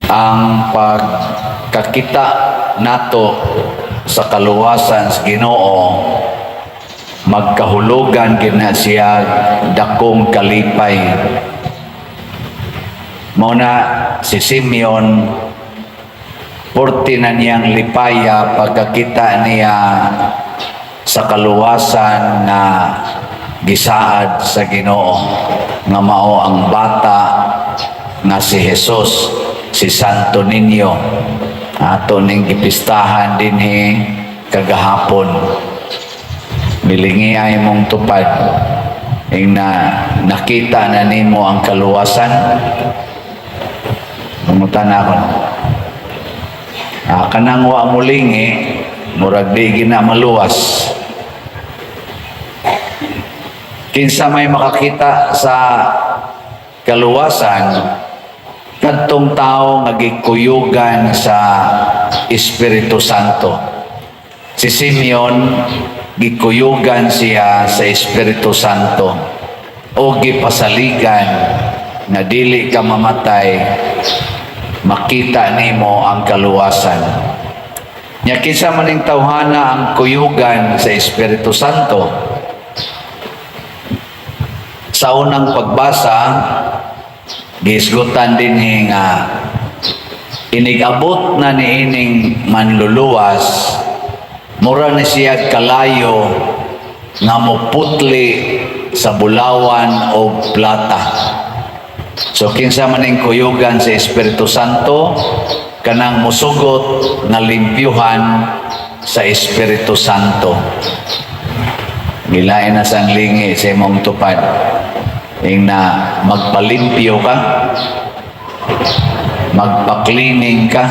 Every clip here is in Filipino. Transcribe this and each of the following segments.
ang pagkakita nato sa kaluwasan sa Ginoo, magkahulugan gina siya dakong kalipay. Muna si Simeon, porti na niyang lipaya pagkakita niya sa kaluwasan na gisaad sa Ginoo, nga mao ang bata nga si Jesus, si Santo Niño, ato ning gipistahan dinhi kagahapon. Milingi ay mong tupad ing nakita na nimo ang kaluwasan. Mungutan ako kanang wa mulingi murag di gina maluwas. Kinsa may makakita sa kaluwasan, kadtong tao nga gikuyugan sa Espiritu Santo. Si Simeon, gikuyugan siya sa Espiritu Santo o gipasaligan na dili ka mamatay, makita nimo ang kaluwasan. Nya kinsa maning tawhana ang kuyugan sa Espiritu Santo? Sa unang pagbasa, gisgutan din nga inigabot na niining manluluwas, mura ni siya kalayo nga muputli sa bulawan o plata. So kinsa maning kuyugan sa Espiritu Santo, kanang musugot nga limpyuhan sa Espiritu Santo. Gilain na sang lingi sa imong tupad ing na magpalimpyo ka, magpa-cleaning ka.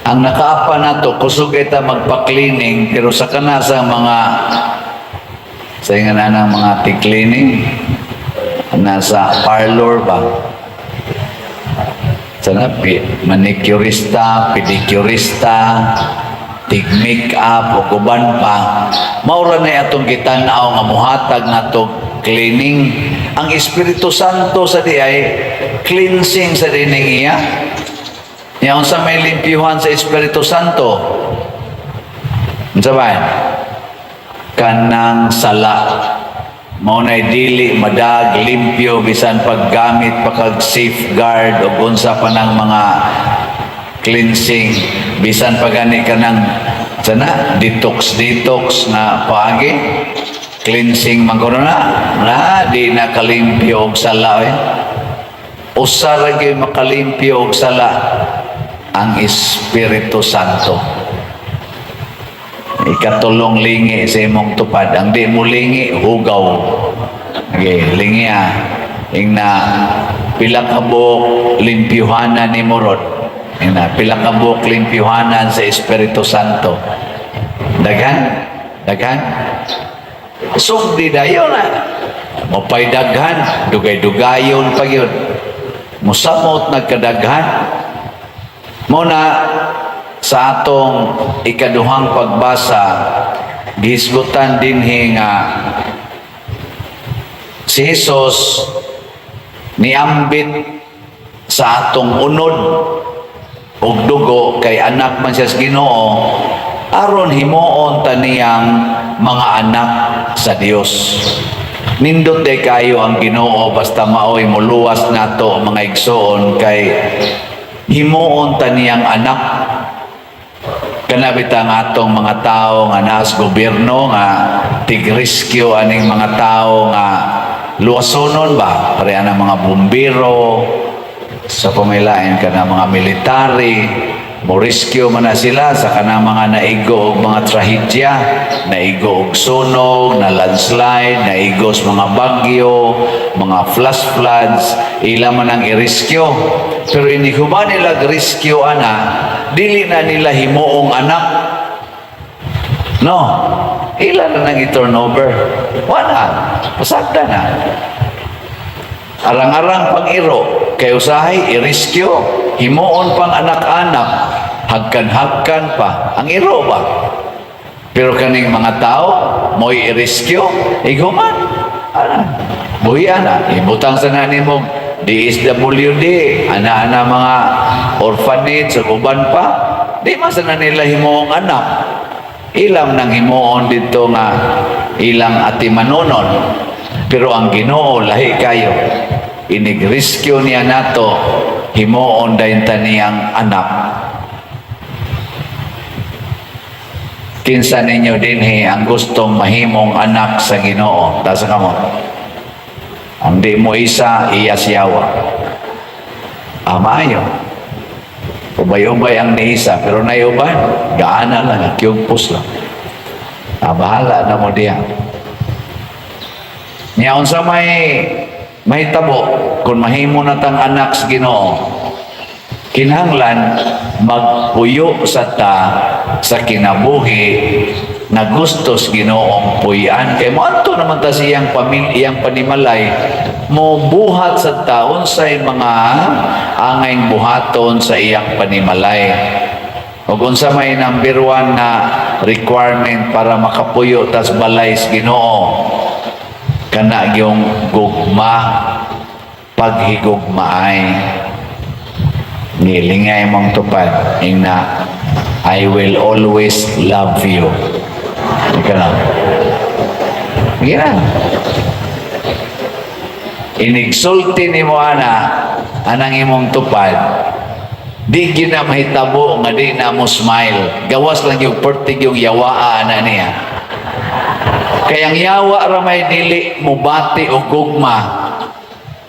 Ang nakaapa na to, kusog kita magpa-cleaning, pero sa kanasa mga sa ng mga tig-cleaning, nasa parlor ba? Sana manicurista, pedicurista, tig-make-up o kuban pa. Maura na atong kitanaw nga muhatag na to cleaning. Ang Espiritu Santo sa di ay cleansing sa dining iya. Yan sa may limpyuhan sa Espiritu Santo. Unsa ba? Kanang sala. Mao nay dili madag limpyo bisan paggamit pa kag safeguard o unsa pa ng mga cleansing, bisan pagani kanang sana detox na paagi cleansing man kuno na di na kalimpyo og sala. Usa ra gyud makalimpyo og sala ang Espiritu Santo. Ikatulong lingi sa imong tupad. Ang di mo lingi, hugaw. Okay, lingi ing na pila ka buok limpyuhanan ni Morod. Ing na pila ka buok limpyuhanan sa Espiritu Santo. Daghan. Sugdi dayon mapay daghan, dugay-dugayon pa yun. Musamot nagkadaghan. Muna sa atong ikaduhang pagbasa, gihisgutan dinhi nga si Jesus niambit sa atong unod og dugo kay anak man siya sa Ginoo, aron himuon ta niyang mga anak sa Dios. Nindot day kayo ang Ginoo basta maoy muluwas nato mga igsoon kay himuon ta niyang anak. Kanabit ang atong mga tao nga naas gobyerno nga tig-rescue aning mga tao nga luwasonon ba? Pareha ng mga bumbiro, sa pumilain ka ng mga military, mo-rescue man na sila sa kanang mga naigo og mga trahedya, naigo og sunog, na landslide, naigo sa mga bagyo, mga flash floods, ila man ang i-rescue. Pero inihuman nila rescue dili na nila himuong anak. No, ila na nang i-turnover. Wala, pasagda na. Arang-arang pang-iro, kay usahay i-rescue, himuon pang anak-anak, hagkan-hagkan pa, ang iro ba? Pero kaning mga tao, mo'y i-rescue, iguman, buhiya na, ibutang sa nani mo DSWD, ana-ana mga orphanage, sa uban pa, di masa na nila himuong anak. Ilam nang himuon dito nga ilang ati manonon. Pero ang Ginoo lahi kayo. Inig-rescue niya nato, himuon dayon taniyang anak. Kinsa ninyo dinhi ang gustong mahimong anak sa Ginoo? Tasa kamo. Ang di mo isa, iyasyawa. Amayo. Ubay-ubay ang niisa, pero nayuban, gaana lang, kyugpos lang. Bahala na mo diya. Niyaon sa may tabo, kung mahimo na tang anak sa Ginoo, kinahanglan magpuyo sa sa kinabuhi na gustos Ginoong puyan. Kay mo ato naman ta siyang pamilyang panimalay mo buhat sa taon sa mga angayng buhaton sa iyang panimalay. Ug unsa may number 1 na requirement para makapuyo tas balay sa Ginoo, kana yung gugma, paghigugmaay. Nilingay mong tupad ina, I will always love you. Ika lang. Gina. Inigsulti ni mo anang imong tupad, di gina mahitabo nga di na mo smile. Gawas lang yung pertig yung yawaa na niya. Kayang yawa ramay dili mo bati o gugma.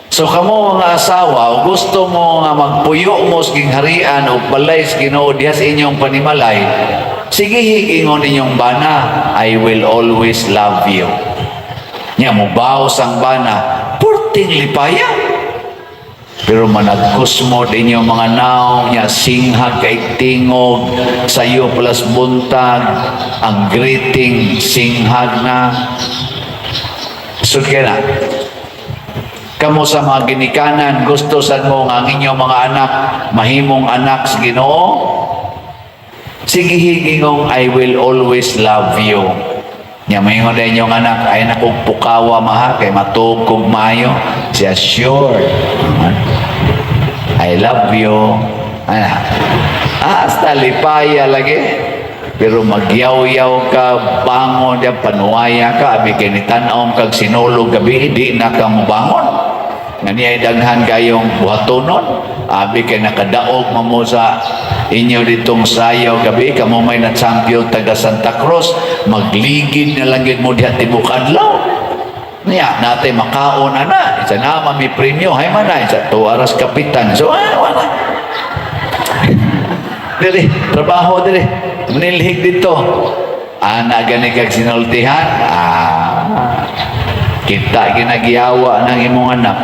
So kamo mga asawa, o gusto mo nga magpuyo mo sa harian o balay sa Ginoo diha sa inyong panimalay, sige higingon ninyong bana, I will always love you. Nya mo baos ang bana, purting lipaya. Pero managkus mo din yung mga naong nya singhag kay tingog, sayo plus buntag, ang greeting singhag na. So kaya kamo sa mga ginikanan, gusto sad mo nga ang inyong mga anak mahimong anak sa Ginoo, sige higingong I will always love you. Nya mahingon din yung anak, ay nakugpukawa maha kay matuog kog maayo, siya sure I love you. Hasta lipaya lagi. Pero magyaw-yaw ka, bangon, panuwaya ka, abi kinitanaw kag sinulog gabi, di na ka bangon. Nga niya daghan kayong buhatonon, abi kay nakadaog mo sa inyo ditong sayaw gabi, kamo may na-champion taga Santa Cruz, magligid na lang yun mo diha tibok adlaw. Niya, natin makaon na, isa na may premyo, hay man na, isa 2 oras kapitan. So, wala. Dili, trabaho dili. Manilhig dito. Ana gani kag sinultihan. Kita ginagiyawa ng imong anak.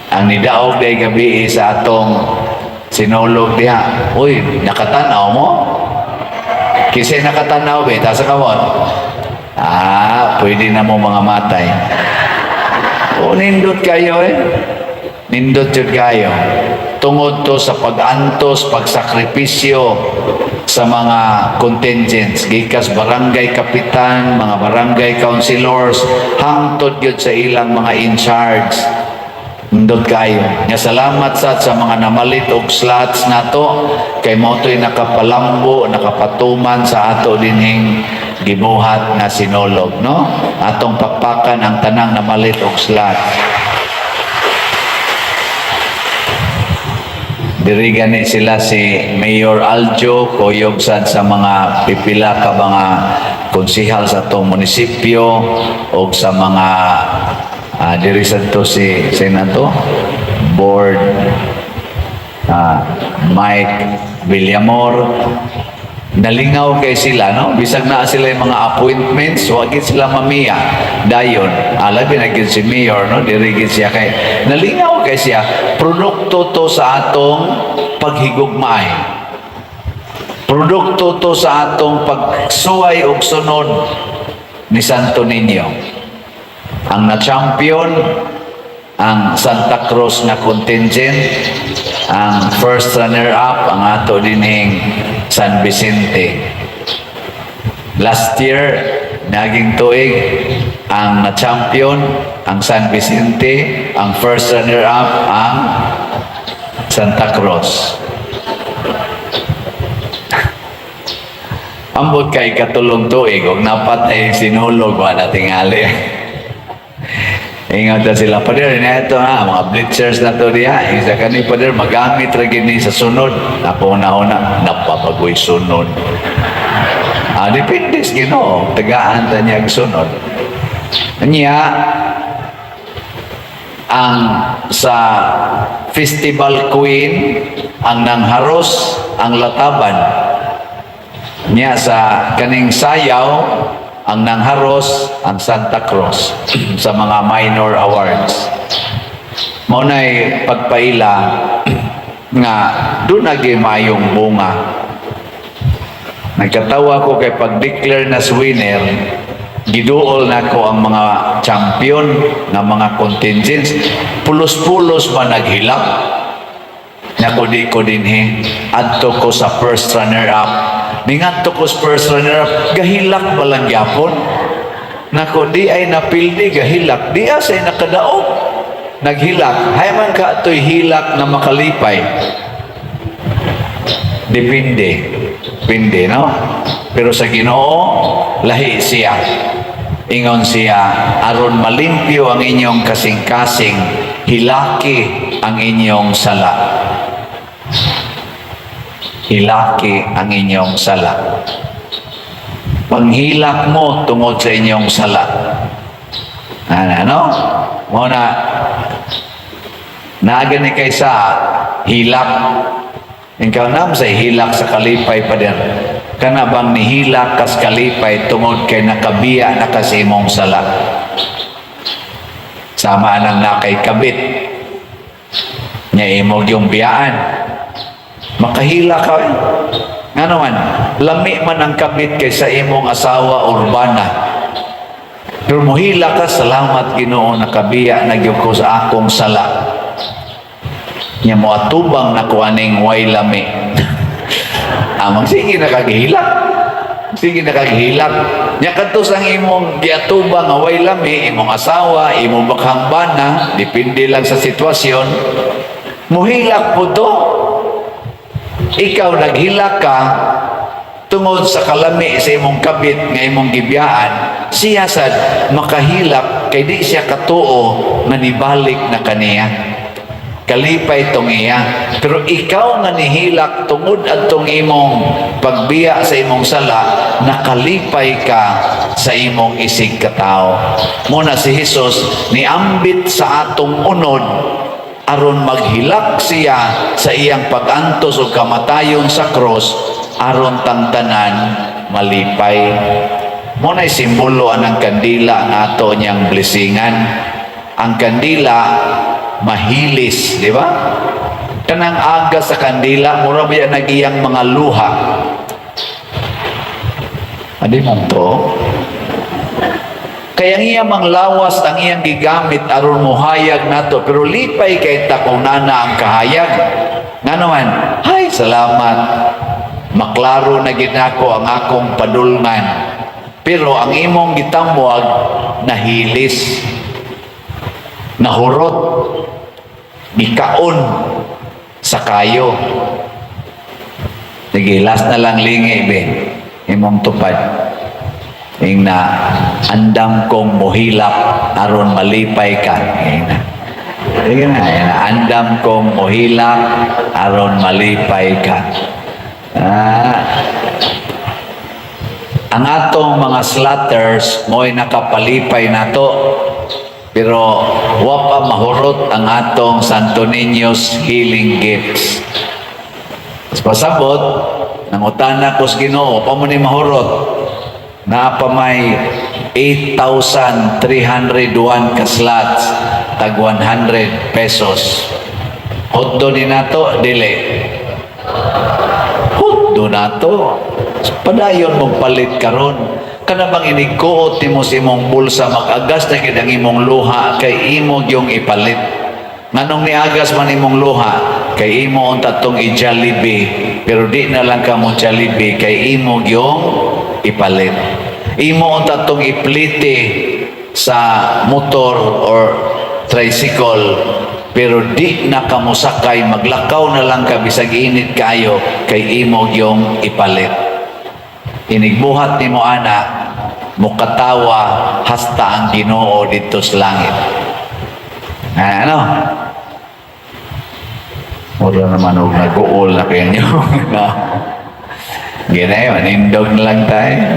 Ang nidaog day gabi sa atong sinulog diha. Uy, nakatanaw mo? Kasi nakatanaw ba? Tasa kamot. Pwede na mo mga matay. Nindot kayo Nindot yun kayo. Tungod to sa pag-antos, pagsakripisyo sa mga contingents, gikas barangay kapitan, mga barangay councilors, hangtod yun sa ilang mga in charge. Nindot kayo. Nga salamat sa mga namalit og slots nato, kay moto'y nakapalambo, nakapatuman sa ato dinhing gibuhat na sinulog, no? Atong pakpakan ang tanang namalit og slots. Diri gani sila si Mayor Aljo, kuyog sad sa mga pipila ka mga konsihal sa itong munisipyo o sa mga diri sad to si Senato Board Mike Villamor. Nalingaw kay sila, no? Bisag na sila yung mga appointments, wagin sila mamiya. Dayon, alabi na si Mayor, no? Dirigid siya kay, nalingaw kay siya, produkto to sa atong paghigugmaay. Produkto to sa atong pagsuway og sunod ni Santo Niño. Ang na-champion, ang Santa Cruz na contingent, ang first runner-up, ang ato dinhing San Vicente. Last year, naging tuig, ang na-champion, ang San Vicente, ang first runner-up ang Santa Cruz. Ambot kay katulong tuig, kung napat ay sinulog, wala tingali. Ingat na sila, Pader, na ito ha, mga blitzers na to diya. Isa ka ni Pader, magamit rin ni sa sunod. Ako una-una, napapagoy sunod. Depende sa Ginoo, tagaan ta niya ang sunod. Niya, ang sa Festival Queen, ang nangharos, ang lataban. Niya sa kaning sayaw, ang nangharos, ang Santa Cruz sa mga minor awards. Maunay pagpaila nga doon naging bunga. Nagkatawa ko kay pag-declare na winner, giduol na ko ang mga champion ng mga contingents. Pulos-pulos ba naghilak? Nako di ko dinhi. Adto ko sa first runner-up. Ningadto ko sa first runner-up, gahilak ba lang yapon? Nako di ay napildi, gahilak. Di asay nakadaog. Naghilak. Hay man ka ito'y hilak na makalipay. Depende. Depende, no? Pero sa Ginoo, lahi siya. Ingon siya, aron malimpyo ang inyong kasing-kasing, hilaki ang inyong sala. Hilaki ang inyong sala. Panghilak mo tungod sa inyong sala. Ano? Muna, naagani kay sa hilak. Ikaw nam sa hilak sa kalipay pa din. Kana bang nihilak kas kalipay tungod kay nakabiya na kasi imong sala. Sama nang nakay kabit. Nya imong yung biyaan. Makahila ka eh. Nga naman, lami man ang kabit kay sa imong asawa urbana. Pero muhila ka, salamat Ginoo nakabiya na gyud ko sa akong sala. Nya mo atubang na kuaning way lami. Amang sige nakagihilak. Sige nakagihilak. Nya kadto sang imong giatubang nga way lami, imong asawa, imong bakhang bana, depende lang sa sitwasyon. Muhilak po to. Ikaw naghilak ka tungod sa kalami sa imong kabit nga imong gibiyaan, siya sad makahilak kay di siya katuo nga nibalik na kaniya. Kalipay tong iya. Pero ikaw nga nihilak tungod adtong imong pagbiya sa imong sala, nakalipay ka sa imong isig katao. Muna si Jesus niambit sa atong unod aron maghilak siya sa iyang pag-antos o kamatayon sa cross aron tangtanan malipay. Muna simbolo anang kandila nga ato niyang blessingan. Ang kandila mahilis, di ba? Kanang aga sa kandila, mura ba yan nag-iyang mga luha? Adi man to. Kaya iya mang lawas ang iyang gigamit aron muhayag nato, pero lipay kay takong nana ang kahayag. Nga naman, hay, salamat. Maklaro na ginako ang akong padulngan. Pero ang imong gitamwag, nahilis. Nahurot, gikaon sa kayo. Sige, last na lang lingi, be. Imong tupad. Ing na, andam kong muhilak aron malipay ka. Sige na, andam kong muhilak aron malipay ka. Ang atong mga slaughters mo'y nakapalipay na to. Pero wapa mahurot ang atong Santo Niño's healing gifts. Pasabot, nangutana ko sa Ginoo, pa mo ni mahurot, na pa may 8,301 ka slots, tag 100 pesos. Hotdo ni nato, dili. Hotdo nato. Padayon mong palit karon. Kana bang inigkuot mo sa imong bulsa, mag-agas na ang imong luha, kay imo yung ipalit. Nganong niagas man imong luha, kay imo ang tatong i-Jollibee, pero di na lang ka mo Jollibee, kay imo yung ipalit. Imo ang tatong iplite, sa motor or tricycle, pero di na kamo sakay, maglakaw na lang ka bisag init kayo, kay imo yung ipalit. Inigbuhat ni mo ana, mukatawa hasta ang Ginoo dito sa langit. Ano? Mura naman huwag nag-uol na kayo. Ginayon, indog na lang tayo.